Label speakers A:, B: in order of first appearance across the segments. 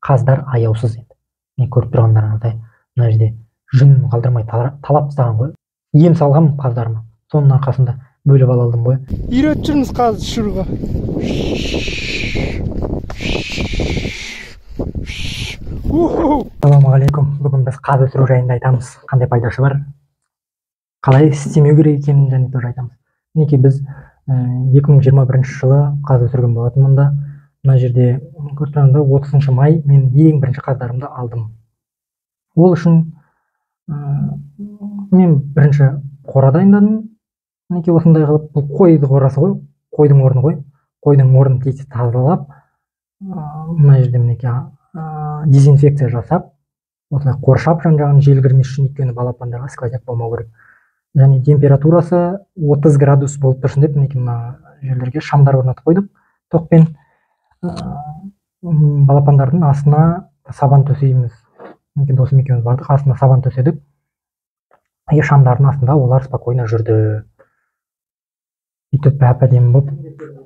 A: қаздар аяусыз еді. Мен көріп тұрғандарыңыздай мына жерде жүн қалдырмай талап тастаған ғой. Ем салғам қаздарыма. Соның арқасында бөліп ала алдым ғой.
B: Үйретіп жүрміз қазды ұшыруға.
A: Ассалаумағалейкум. Бүгін біз қаз өсіру жайында айтамыз. Қандай пайдасы бар? Қалай істемеу керек екенін және тоже айтамыз. Мінекей біз 2021 жылы қаз өсірген болатынмын да. Мына жерде көріп тұрғанда 30 май мен ең бірінші қаздарымды алдым. Ол үшін мен бірінші қора дайындадым. Мінекей осындай қылып, бұл қойды қорасы ғой, қойдың орны ғой. Қойдың орнын тез тазалап, мына жерде мінекей дезинфекция жасап, осылай қоршап жан-жағын жел кірмес үшін, өйткені балапандарға сквозняк болмау керек. Және температурасы 30 градус болып тұрсын деп, мінекей мына жерлерге шамдар орнатып қойдық. Тоқпен балапандардың астына сабан төсейміз. Мінекей досым екеуміз бардық, астына сабан төседік. Шамдардың астында олар спокойно жүрді. Үйтіп әп-әдемі болып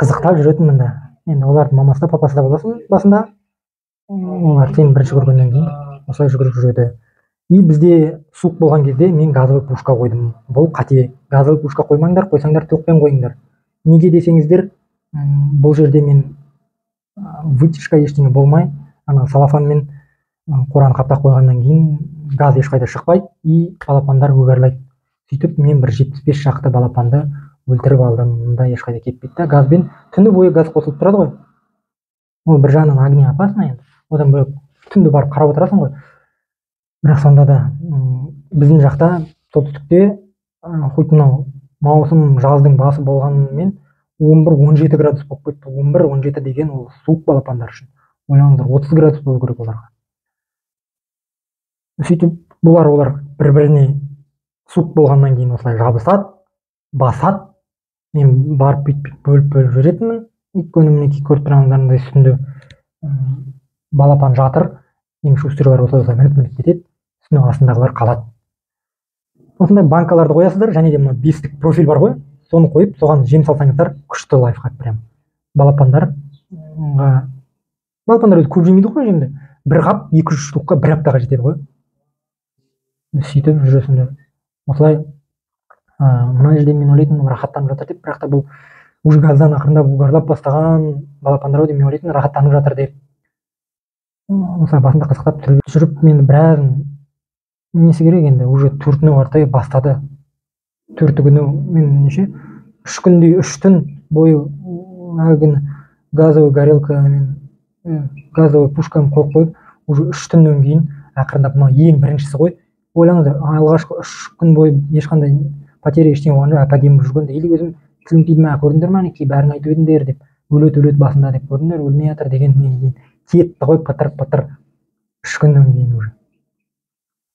A: қызықтап жүретінмін да. Енді олардың мамасы да папасы да боласың басында. Олар сен бірінші көргеннен кейін осылай жүгіріп жүреді. И бізде суық болған кезде мен газовый пушка қойдым. Бұл қате. Газовый пушка қоймаңдар, қойсаңдар тоқпен қойыңдар. Неге десеңіздер, бұл жерде мен вытяжка ештеңе болмай, ана салафанмен қораны қаптап қойғаннан кейін газ ешқайда шықпайды и балапандар өгерлайды. Сөйтіп мен бір 75 шақты балапанды өлтіріп алдым. Мұнда ешқайда кетпейді. Газбен түні бойы газ қосылып тұрады ғой. Ол бір жағынан огне опасно енді. Одан бөлек түнді барып қарап отырасың ғой. Бірақ сонда да біздің жақта солтүстікте хоть мынау маусым жаздың басы болғанымен 11-17 градус болып кетті. 11-17 деген ол суық балапандар үшін. Ойлаңыздар, 30 градус болу керек оларға. Сөйтіп олар бір-біріне суық болғаннан кейін осылай жабысады, басады. Мен барып бүйтіп бөліп жүретінмін. Өйткені мінекей көріп тұрғандарыңыздай үстінде балапан жатыр. Ең шустырлар осылай мініп кетеді. Үстіне астындағылар қалады. Осындай банкаларды қоясыздар, және де мына бестік профиль бар ғой, соны қойып, соған жем салсаңыздар, күшті лайфхак прям. Балапандар өзі көп жемейді ғой жемді. Бір қап 200 штукқа бір аптаға жетеді ғой. Сөйтіп жүресіңдер. Осылай мына жерде мен ойлайтынмын рахаттанып жатыр деп, бірақ та бұл уже газдан ақырындап угарлап бастаған балапандар деп мен ойлайтынмын рахаттанып жатыр деп. Осылай басында қызықтап жүріп мен біраз несі керек енді, уже төртіні ортай бастады. Төрті күні мен неше 3 күндей 3 түн бойы газовый горелкамен газовый пушкамен қойып, уже 3 түннен кейін ақырындап мынау ең біріншісі ғой. Ойлаңыздар, алғашқы 3 күн бойы ешқандай потеря ештеңе болған жоқ, әп-әдемі жүргенде, или өзім тілім тиді ме, көрдіңдер ме, әнекей бәрін айтып едіңдер деп, өледі басында деп көрдіңдер, өлмей жатыр дегеннен кейін кетті ғой пытыр 3 күннен кейін уже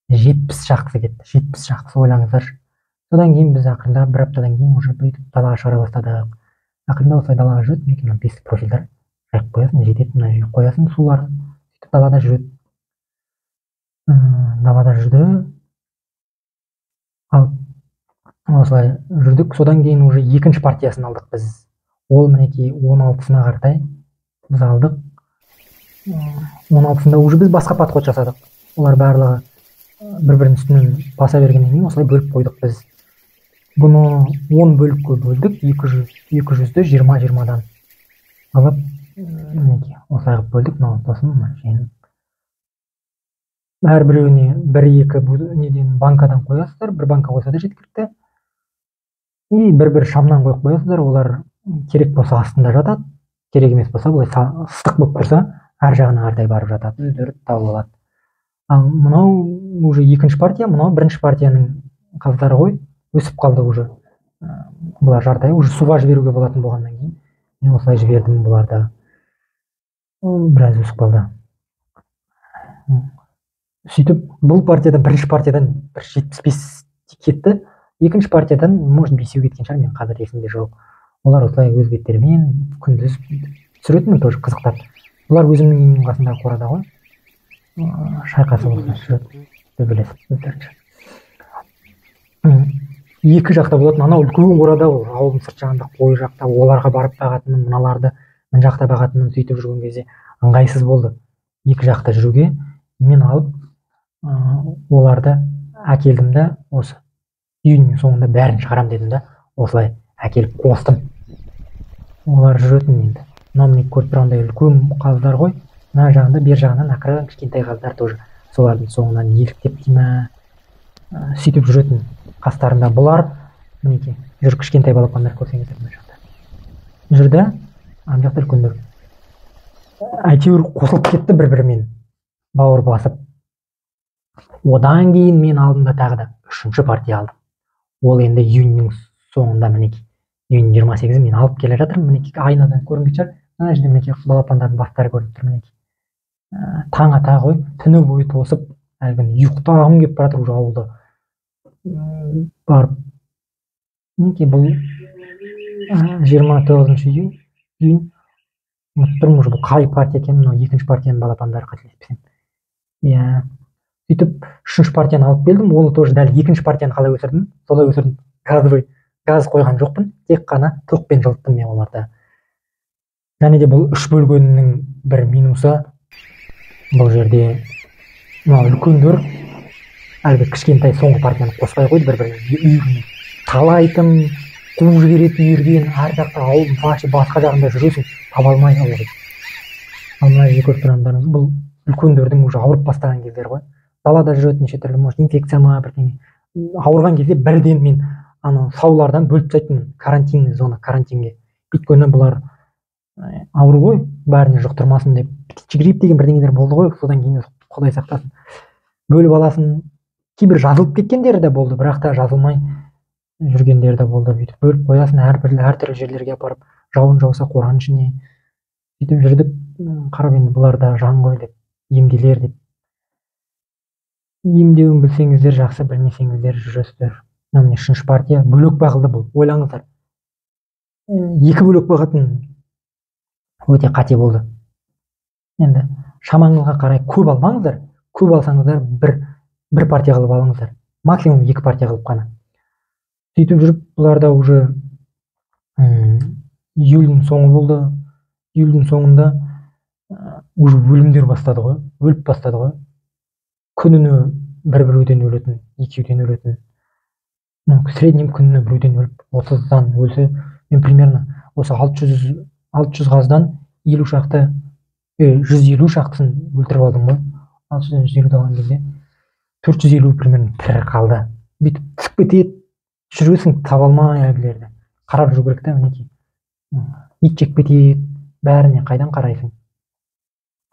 A: 70 шақтысы кетті, 70 шақтысы, ойлаңыздар. Содан кейін біз ақырында бір аптадан кейін уже бүйтіп далаға шығара бастадық. Ақырында осылай далаға жүреді, мінекей мына бестік профильдар жайып қоясың, жетеді, мына жерге қоясың суларды, сөйтіп далада жүреді. Далада жүрді. Ал осылай жүрдік. Содан кейін уже екінші партиясын алдық біз. Ол мінекей 16-сына қаратай біз алдық. 16-сында уже біз басқа подход жасадық. Олар барлығы бір-бірінің үстінен баса бергеннен кейін осылай бөліп қойдық біз. Бұны 10 бөлікке бөлдік, 200-ді 20-20-дан алып, мінекей осылай қылып бөлдік. Мынау досым жиенім. Әрбіреуіне 1-2 неден банкадан қоясыздар, бір банка қойса да жеткілікті. И бір шамнан қойып қоясыздар, олар керек болса астында жатады, керек емес болса, бұлай ыстық болып тұрса, әр жағына қаратай барып жатады, өздері тауып алады. Ал мынау уже екінші партия, мынау бірінші партияның қаздары ғой, өсіп қалды уже. Бұлар жартай, уже суға жіберуге болатын болғаннан кейін, мен осылай жібердім бұларды. Біраз өсіп қалды. Сөйтіп, бұл партиядан, бірінші партиядан 75 кетті. Екінші партиядан, может, 5 кеткен шығар, мен қазір есімде жоқ. Олар осылай өз беттерімен күндіз түсіретінмін, тоже қызықтап. Бұлар өзімнің үйімнің қасындағы қорада ғой. Шайқасып жүреді, төбелесіп өздерінше. Екі жақта болатын, анау үлкен қорада, ауылдың сырт жағында, қой жақта, оларға барып бағатынмын, мыналарды мына жақта бағатынмын, сөйтіп жүрген кезде ыңғайсыз болды. екі жақта жүруге мен алып оларды әкелдім да осы июньнің соңында бәрін шығарам дедім да осылай әкеліп қостым. Олар жүретін енді. Мынау міне көріп тұрғандай үлкен қаздар ғой. Мына жағында бер жағынан ақыры кішкентай қаздар тоже солардың соңынан еліктеп дей ма сөйтіп жүретін қастарында бұлар мінекей жүр кішкентай балапандар көрсеңіздер мына жақта жүрді. ана жақта үлкендер әйтеуір қосылып кетті бір бірімен бауыр басып. Одан кейін мен алдымда тағы да үшінші партия алдым. Ол енді июньнің соңында мінекей июнь 28-і мен алып келе жатырмын. Мінекей айнадан көрінген шығар. Мына жерде мінекей балапандардың бастары көрініп тұр мінекей. Таң ата ғой, түні бойы тосып әлгіні ұйықтағым келіп бара жатыр уже ауылда барып. Мінекей бұл 29 июнь ұмытып тұрмын уже бұл қай партия екенін. Мынау екінші партияның балапандары қателеспесем. Иә. Сөйтіп үшінші партияны алып келдім. Оны тоже дәл екінші партияны қалай өсірдім солай өсірдім. Газ қойған жоқпын, тек қана токпен жылыттым мен оларды. Және де бұл үш бөлгеннің бір минусы бұл жерде мынау үлкендер әлгі кішкентай соңғы партияны қоспай қойды бір-біріне үйіріне талайтын қуып жіберетін үйірген ар жақта ауылдың басқа жағында жүресің таба алмай ылғи. Ал мына жерде көріп тұрғандарыңыз бұл үлкендердің уже ауырып бастаған кездері ғой. Далада жүретін неше түрлі может инфекция ма бірдеңе ауырған кезде бірден мен ана саулардан бөліп тастайтынмын карантинный зона карантинге. Өйткені бұлар ауру ғой, бәріне жұқтырмасын деп. Птичий грипп деген бірдеңелер болды ғой, содан кейін құдай сақтасын. Бөліп аласын. Кейбір жазылып кеткендері де болды, бірақ та жазылмай жүргендері де болды. Бүйтіп бөліп қоясын, әртүрлі жерлерге апарып, жауын жауса қораның ішіне. Сөйтіп жүрдік, қарап енді бұлар да жан ғой деп, емделер деп. Емдеуін білсеңіздер жақсы, білмесеңіздер жүресіздер. Міне үшінші партия бөлек бағылды бұл. Ойлаңыздар. Екі бөлек бағатын өте қате болды. Енді шамаңызға қарай көп алмаңыздар. Көп алсаңыздар бір партия қылып алыңыздар. Максимум екі партия қылып қана. Сөйтіп жүріп бұларда уже июльдің соңы болды. Июльдің соңында уже өлімдер бастады ғой. Өліп бастады ғой. Күніне бір-бірден өлетін, екеуден өлетін. Среднем күніне біреуден өліп, 30-дан өлсе, мен примерно осы 600 қаздан 50 шақты, 150 шақтысын өлтіріп алдым ғой. 600-дан 150 алған кезде 450 примерно тірі қалды. Бүйтіп түсіп кетеді, жүресің таба алмай әлгілерді. Қарап жүру керек та мінекей. Ит жеп кетеді, бәріне қайдан қарайсың?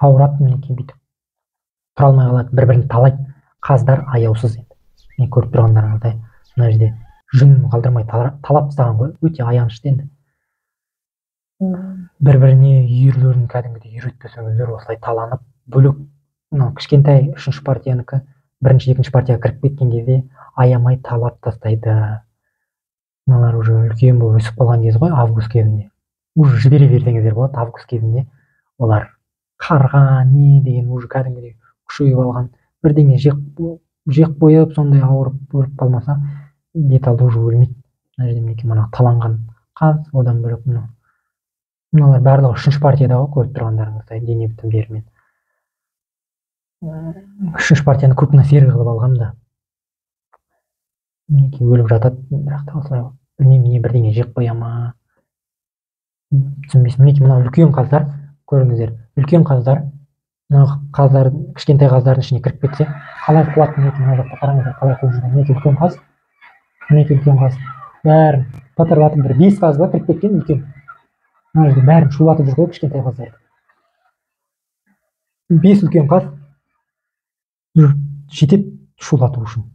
A: Ауырады мінекей бүйтіп. Тұра алмай қалады, бір-бірін талайды. Қаздар аяусыз енді. Мен көріп тұрғандарыңыздай. Мына жерде жүн қалдырмай талап тастаған ғой, өте аянышты енді. Бір-біріне үйірлерін кәдімгідей үйретпесеңіздер осылай таланып, бөлек мынау кішкентай үшінші партиянікі бірінші, екінші партияға кіріп кеткен кезде аямай талап тастайды. Мыналар уже үлкен болып өсіп қалған кез ғой, август кезінде. Уже жібере берсеңіздер болады, август кезінде олар қарға не деген уже кәдімгідей күшейіп алған, бірдеңе жек қойып, сондай ауырып өліп қалмаса, бет алды уже өлмейді. Мына жерде мінекей мына таланған қаз, одан бөлек мыналар барлығы үшінші партияда ғой, көріп тұрғандарыңыздай дене бітімдерімен. Үшінші партияны крупно серый қылып алғам да. Мінекей өліп жатады, бірақ та осылай білмеймін, не бірдеңе жеп қоя ма. Түсінбейсің. Мінекей мына үлкен қаздар, көріңіздер, үлкен қаздар. Мына қаздар, кішкентай қаздардың ішіне кіріп кетсе, қалай қуат, мінекей мына жақта қараңыздар, қалай қуып жүрген. Мінекей үлкен қаз, мінекей үлкен қаз. Бәрін патырлатып, бір 5 қаз ба кіріп кеткен үлкен. Мына жерде бәрін шулатып жүр ғой кішкентай қаздар. 5 үлкен қаз жетеді шулату үшін.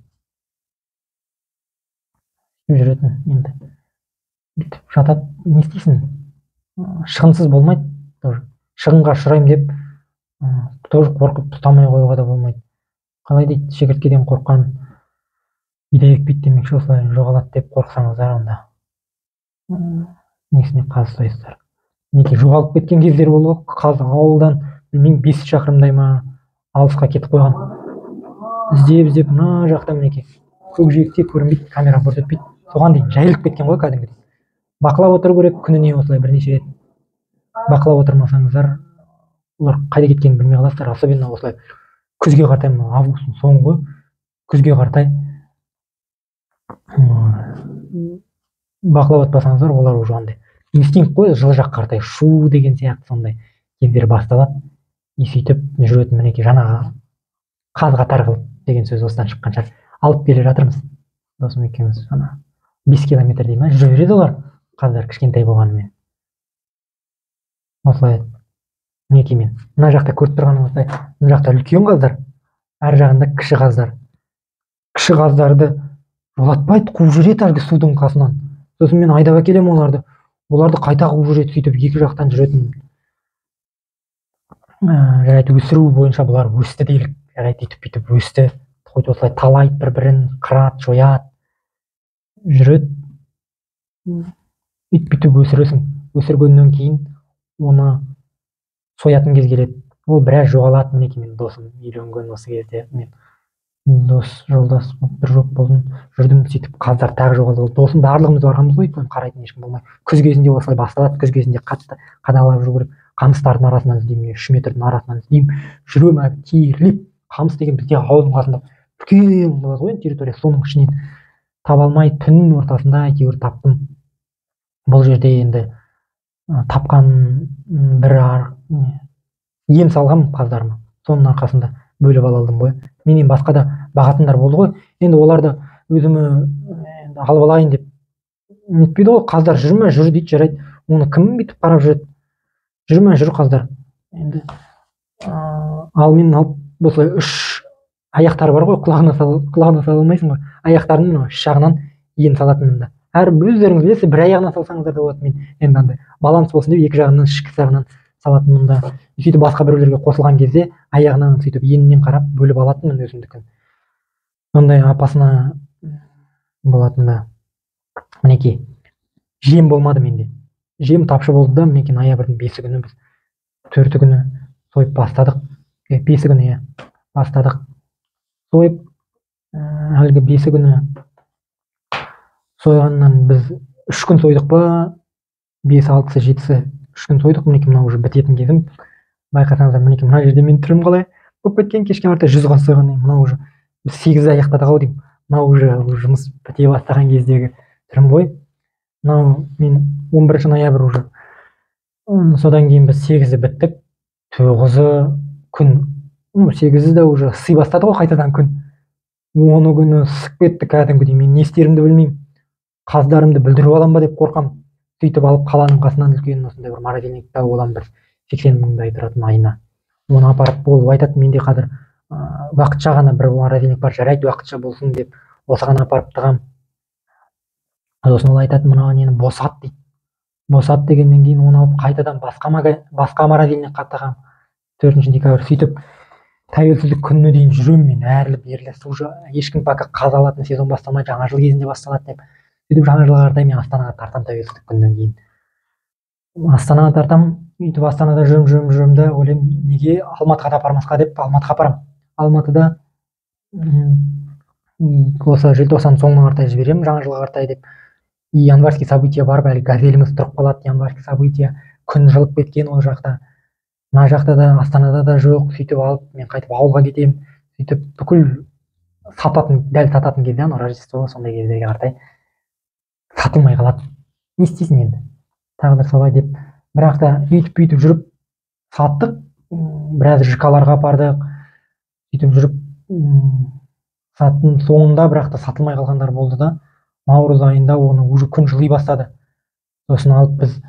A: Жүретін енді. Бүйтіп жатады, не істейсің? Шығынсыз болмайды. Шығынға ұшыраймын деп тоже қорқып тұтамай қоюға да болмайды. Қалай дейді, шегірткеден қорыққан бидай екпейді демекші, осылай жоғалады деп қорықсаңыздар, онда несіне қаз ұстайсыздар. Неке жоғалып кеткен кездер болды, қаз ауылдан білмеймін 5 шақырымдай ма алысқа кетіп қойған. Іздеп мына жақта мінекей көкжиекте көрінбейді, камера көрсетпейді. Соған дейін жайылып кеткен ғой кәдімгідей. Бақылап отыру керек күніне осылай бірнеше рет. Бақылап отырмасаңыздар олар қайда кеткенін білмей қаласыздар. Особенно осылай күзге қаратай, мына августтың соңғы күзге қаратай бақылап отпасаңыздар, олар уже андай инстинкт қой, жылы жаққа қаратай шу деген сияқты сондай кездері басталады. И сөйтіп жүретін, мінекей жаңағы қаз қатар қылып деген сөз осыдан шыққан шығар. Алып келе жатырмыз досым екеуміз, ана 5 километрдей ма жүре береді олар, қаздар кішкентай болғанымен. Осылай мінекей мен мына жақта көріп тұрғаныңыздай, мына жақта үлкен қаздар, әр жағында кіші қаздар. Кіші қаздарды жолатпайды, қуып жүреді әлгі судың қасынан. Сосын мен айдап әкелемін оларды қайта қуып жүреді. Сөйтіп екі жақтан жүретін. Жарайды, өсіру бойынша бұлар өсті делік. Жарайды, бүйтіп өсті. Осылай талайды, бір-бірін қырады, жояды, жүреді. Бүйтіп өсіресің. Өсіргеннен кейін оны соятын кез келеді. Ол біраз жоғалады. Мінекей мен досым үйленген осы кезде, мен дос жолдас бір жоқ болдым, жүрдім. Сөйтіп қаздар тағы жоғалды. Досым барлығымыз барғанбыз ғой, қарайтын ешкім болмай. Күз кезінде осылай басталады. Күз кезінде қатты қадағалап жүру керек. Қамыстардың арасынан іздеймін, 3 метрдің арасынан іздеймін, жүремін терлеп. Қамыс деген бізде ауылдың қасында үлкен болады ғой территория, соның ішінен таба алмай түннің ортасында әйтеуір таптым. Бұл жерде енді тапқан бір ем салғам қаздарыма, соның арқасында бөліп ала алдым ғой. Менен басқа да бағатындар болды ғой. Енді оларды өзімі алып алайын деп нетпейді ғой. Қаздар жүрме, жүр дейді, жарайды. Оны кім бүйтіп қарап жүреді? Жүрме, жүр қаздар. Енді ал мен алып осылай 3 аяқтары бар ғой, құлағына сала алмайсың ғой. Аяқтарының мына 3 жағынан ем салатынмын да. Әр өздеріңіз білесіз, бір аяғынан салсаңыздар да болады. Мен енді андай баланс болсын деп 2 жағынан, ішкі жағынан салатынмын да. Сөйтіп басқа біреулерге қосылған кезде аяғынан сөйтіп енінен қарап бөліп алатынмын өзімдікін. Сондай апасына болатын да. Мінекей жем болмады менде. Жем тапшы болды да, мінекей ноябрьдің 5 күні біз 4 күні сойып бастадық. 5 күні бастадық. Сойып, әлгі 5 күні сойғаннан біз 3 күн сойдық па, 5, 6, 7, 3 күн сойдық. Мінекей мына уже бітетін кезім. Байқасаңыздар, мінекей мына жерде мен түрім қалай болып кеткен. Кешке қаратай 100 қаз сойғаннан кейін мына уже біз 8 аяқтадық ау деймін. Мына уже жұмыс біте бастаған кездегі түрім ғой. Мынау мен 11 ноябрь уже. Содан кейін біз 8-і біттік. 9 күн. 8-і де уже сый бастады ғой қайтадан күн. 10 күні ысып кетті кәдімгідей. Мен не істерімді білмеймін. Қаздарымды бүлдіріп алам ба деп қорқам. Сөйтіп алып қаланың қасынан үлкен осындай бір морозильникті алып аламын, бір 80 мыңдай тұратын айына. Оны апарып ол айтады, менде қазір уақытша ғана бір морозильник бар, жарайды уақытша болсын деп осыған апарып тығам. Сосын ол айтады, мынау нені босат дейді. Босат дегеннен кейін оны алып қайтадан басқа морозильникқа тығам. 4 декабрь. Сөйтіп тәуелсіздік күніне дейін жүремін мен, әрлі-берлі. Уже ешкім пока қаз алатын сезон басталмай, жаңа жыл кезінде басталады деп. Сөйтіп жаңа жылға қаратай мен Астанаға тартам тәуелсіздік күнінен кейін. Астанаға тартам, сөйтіп Астанада жүрем де ойлаймын, неге Алматыға да апармасқа деп Алматыға апарам. Алматыда осы желтоқсан соңына қаратай жіберемін, жаңа жылға қаратай деп. Январский события бар, әлі газеліміз тұрып қалады. Январский события, күн жылып кеткен ол жақта. Мына жақта да Астанада да жоқ. Сөйтіп алып мен қайтып ауылға кетемін. Сөйтіп бүкіл дәл сататын кезде, Рождество сондай кездерге қаратай сатылмай қалады. Не істейсің енді? Тағдыр солай деп. Бірақ та бүйтіп жүріп саттық. Біраз ЖК-ларға апардық. Сөйтіп жүріп саттың соңында, бірақ та сатылмай қалғандар болды да. Наурыз айында оны уже күн жылый бастады. Сосын алып біз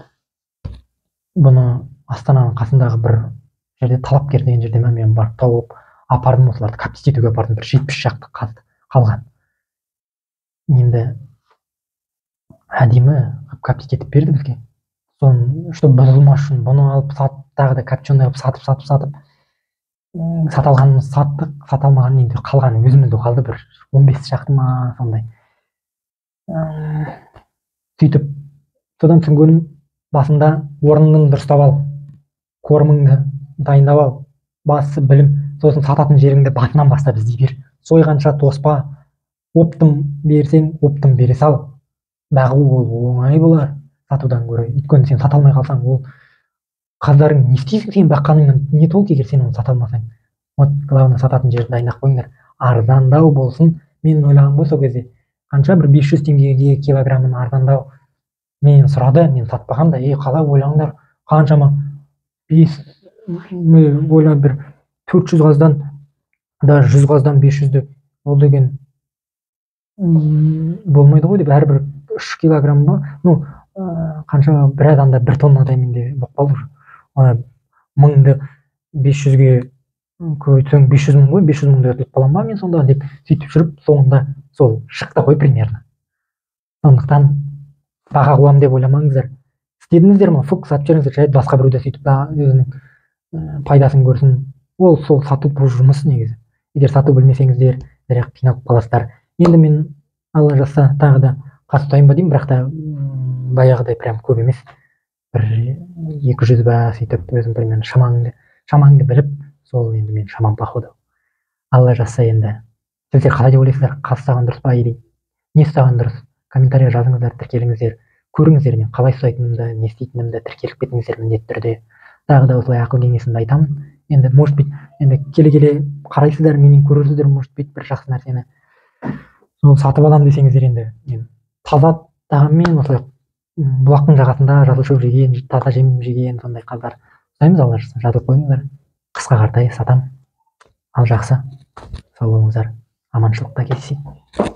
A: бұны Астананың қасындағы бір жерде Талапкер деген жерде мен барып тауып апардым, осыларды каптить етуге апардым. Бір 70 шақты қалған. Енді әдемі каптить етіп берді бізге. Соны, чтобы бұзылмас үшін бұны алып тағы да копченый қылып сатып сата алғанымыз саттық, сата алмаған енді қалған өзімізде қалды бір 15 шақты ма сондай. Сөйтіп содан түсінгенім, басында орныңды дұрыстап ал, кормыңды дайындап ал, басы білім, сосын сататын жеріңді басынан бастап іздей бер. Сойғанша тоспа, оптым берсең, оптым бере сал. Бағу ол оңай болар сатудан гөрі. Өйткені сен сата алмай қалсаң, ол қаздарың не істейсің сен баққаныңнан не толк егер сен оны сата алмасаң. Вот главное сататын жерді дайындап қойыңдар, арзандау болсын. Мен ойлағаным ғой сол кезде қанша бір 500 теңгеге килограммын арзандау. Мен сұрады, мен сатпағам да, қалай ойлаңдар, қаншама 5 ойлап бір 400 қаздан даже 100 қаздан 500-ді ол деген болмайды ғой деп, әрбір 3 килограмм ба, ну қанша бір адамда 1 тоннадай менде болып қалды уже. 1000-ды 500-ге көйтсең 500 мың ғой, 500 мыңды ұтылып қалам ба мен сонда деп сөйтіп жүріп соңында сол шықты ғой примерно. Сондықтан баға қуам деп ойламаңыздар. Істедіңіздер ма, фук сатып жіберіңіздер, жай басқа біреуде сөйтіп өзінің пайдасын көрсін. Ол сол сату бұл жұмыс негізі. Егер сату білмесеңіздер, бірақ қиналып қаласыздар. Енді мен алла жазса тағы да қас ұстайын ба деймін, бірақ та баяғыдай прям көп емес. Бір 200 ба сөйтіп өзім примерно шамаңды біліп, сол енді мен шамам бақылдау. Алла жазса енді сіздер қалай деп ойлайсыздар, қас ұстаған дұрыс па или не ұстаған дұрыс? Комментария жазыңыздар, тіркеліңіздер, көріңіздер мен қалай ұстайтынымды, не істейтінімді, тіркеліп кетіңіздер міндетті түрде. Тағы да осылай ақыл кеңесімді айтамын. Енді может быть, енді келе қарайсыздар, менен көресіздер, может быть, бір жақсы нәрсені. Сол сатып алам десеңіздер, енді мен таза тағаммен осылай бұлақтың жағасында жасыл шөп жеген, таза жем жеген сондай қаздар ұстаймыз. Алла жазса жазылып қойыңыздар. Қысқа қартай сатам. Ал жақсы, сау болыңыздар, аманшылықта кездесейік.